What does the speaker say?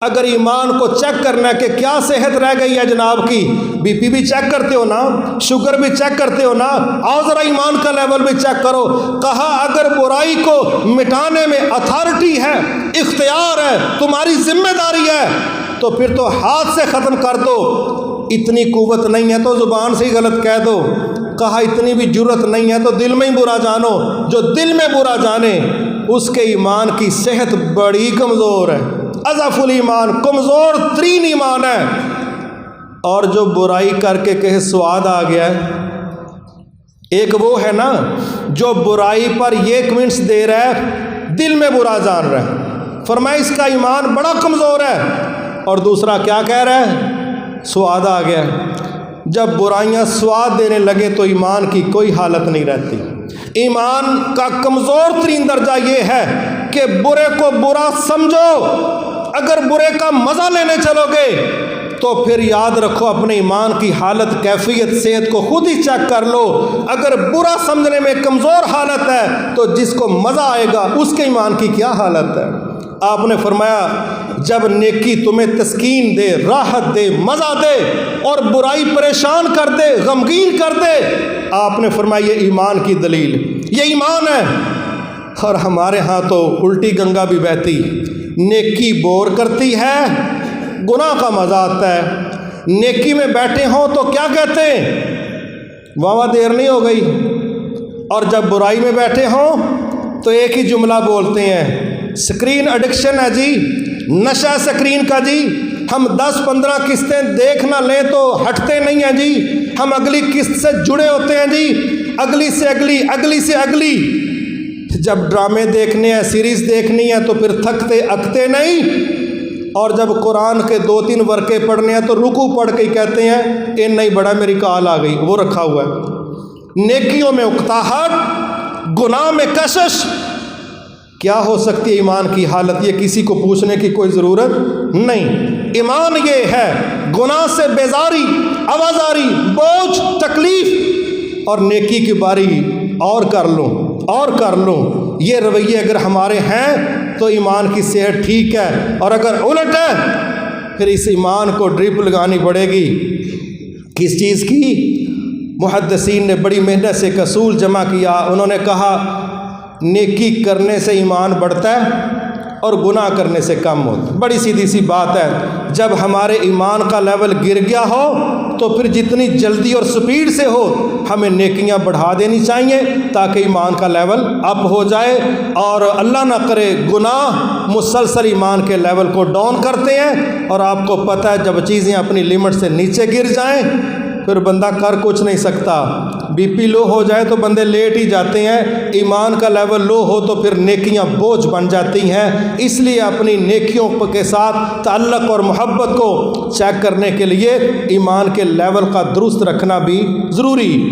अगर ईमान को चेक करना है कि क्या सेहत रह गई है जनाब की, बीपी भी चेक करते हो ना, शुगर भी चेक करते हो ना, आओ ज़रा ईमान का लेवल भी चेक करो। कहा अगर बुराई को मिटाने में अथॉरिटी है, इख्तियार है, तुम्हारी जिम्मेदारी है, तो फिर तो हाथ से ख़त्म कर दो। इतनी कुव्वत नहीं है तो ज़ुबान से ही गलत कह दो। कहा इतनी भी जुर्रत नहीं है तो दिल में ही बुरा जानो। जो दिल में बुरा जाने उसके ईमान की सेहत बड़ी कमज़ोर है। अज़फ़ुल ईमान, कमज़ोर तरीन ईमान है। और जो बुराई करके कहे स्वाद आ गया है, एक वो है ना जो बुराई पर ये कमेंट्स दे रहा है, दिल में बुरा जान रहा है, फरमाया इसका ईमान बड़ा कमज़ोर है। और दूसरा क्या कह रहा है, स्वाद आ गया। जब बुराइयां स्वाद देने लगे तो ईमान की कोई हालत नहीं रहती। ईमान का कमज़ोर तरीन दर्जा ये है कि बुरे को बुरा समझो। अगर बुरे का मज़ा लेने चलोगे तो फिर याद रखो अपने ईमान की हालत, कैफियत, सेहत को खुद ही चेक कर लो। अगर बुरा समझने में कमज़ोर हालत है तो जिसको मज़ा आएगा उसके ईमान की क्या हालत है। आपने फरमाया जब नेकी तुम्हें तस्कीन दे, राहत दे, मज़ा दे और बुराई परेशान कर दे, गमगीन कर दे, आपने फरमाया ये ईमान की दलील, ये ईमान है। और हमारे यहाँ तो उल्टी गंगा भी बहती, नेकी बोर करती है, गुनाह का मज़ा आता है। नेकी में बैठे हों तो क्या कहते हैं, वाह देर नहीं हो गई। और जब बुराई में बैठे हों तो एक ही जुमला बोलते हैं, स्क्रीन एडिक्शन है जी, नशा स्क्रीन का जी, हम 10-15 किस्तें देख ना लें तो हटते नहीं हैं जी, हम अगली किस्त से जुड़े होते हैं जी, अगली से अगली, अगली से अगली। जब ड्रामे देखने हैं, सीरीज़ देखनी है तो फिर थकते अकते नहीं। और जब कुरान के 2-3 वर्के पढ़ने हैं तो रुकू पढ़ के कहते हैं ये नहीं बड़ा मेरी काल आ गई, वो रखा हुआ है। नेकियों में उकताहट, गुनाह में कशिश, क्या हो सकती है ईमान की हालत, ये किसी को पूछने की कोई ज़रूरत नहीं। ईमान ये है गुनाह से बेजारी, आवाज़ारी, बोझ, तकलीफ़ और नेकी की बारी और कर लूँ और कर लूँ। ये रवैये अगर हमारे हैं तो ईमान की सेहत ठीक है। और अगर उलट है फिर इस ईमान को ड्रिप लगानी पड़ेगी। किस चीज़ की? मुहद्दिसीन ने बड़ी मेहनत से एक असूल जमा किया। उन्होंने कहा नेकी करने से ईमान बढ़ता है और गुनाह करने से कम होता है। बड़ी सीधी सी बात है। जब हमारे ईमान का लेवल गिर गया हो तो फिर जितनी जल्दी और स्पीड से हो हमें नेकियां बढ़ा देनी चाहिए ताकि ईमान का लेवल अप हो जाए। और अल्लाह ना करे गुनाह मुसलसल ईमान के लेवल को डाउन करते हैं। और आपको पता है जब चीज़ें अपनी लिमिट से नीचे गिर जाएं फिर बंदा कर कुछ नहीं सकता। बीपी लो हो जाए तो बंदे लेट ही जाते हैं, ईमान का लेवल लो हो तो फिर नेकियां बोझ बन जाती हैं। इसलिए अपनी नेकियों के साथ ताल्लुक़ और मोहब्बत को चेक करने के लिए ईमान के लेवल का दुरुस्त रखना भी ज़रूरी।